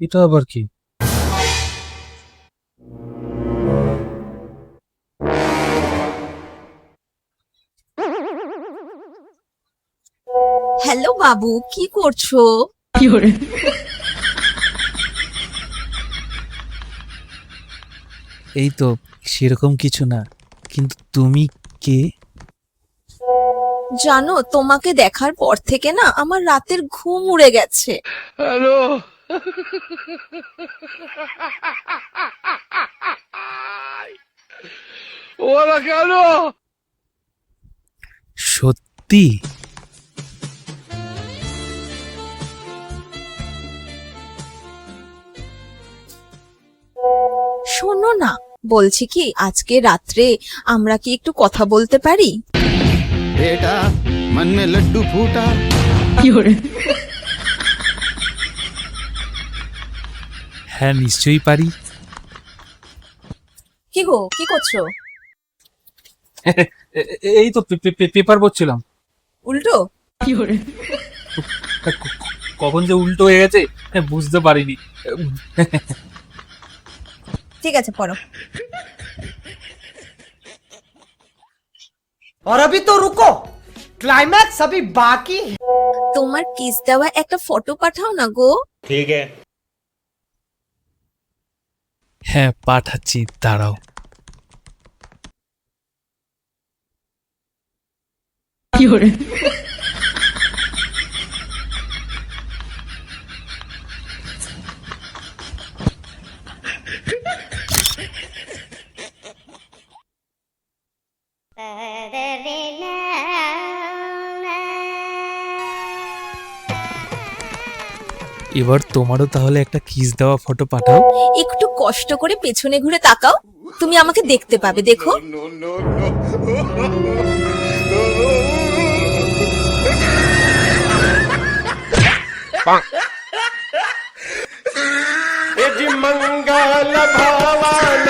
এটা আবার কি? হ্যালো বাবু, কি করছো? এই তো, সেরকম কিছু না, কিন্তু তুমি কে? জানো, তোমাকে দেখার পর থেকে না আমার রাতের ঘুম উড়ে গেছে। হ্যালো। ওরা কেন? সত্যি? শোনো না, বলছি কি আজকে রাত্রে আমরা কি একটু কথা বলতে পারি? बेटा मन में लड्डू फूटा। হ্যাঁ, নিশ্চয়ই পারি। কি গো, কি করছো? এই তো পেপার পড়ছিলাম। উল্টো? কখন যে উল্টো হয়ে গেছে বুঝতে পারিনি। ঠিক আছে, পড়ো। और अभी तो रुको, क्लाइमैक्स अभी बाकी है। তোমার কিস দেওয়া একটা ফটো পাঠাও না গো। ঠিক है। হ্যাঁ, পাঠাচ্ছি, দাঁড়াও। এবার তোমারও তাহলে একটা কিস দেওয়া ফটো পাঠাও। একটু কষ্ট করে পেছনে ঘুরে তাকাও, তুমি আমাকে দেখতে পাবে, দেখো। मंगल भवन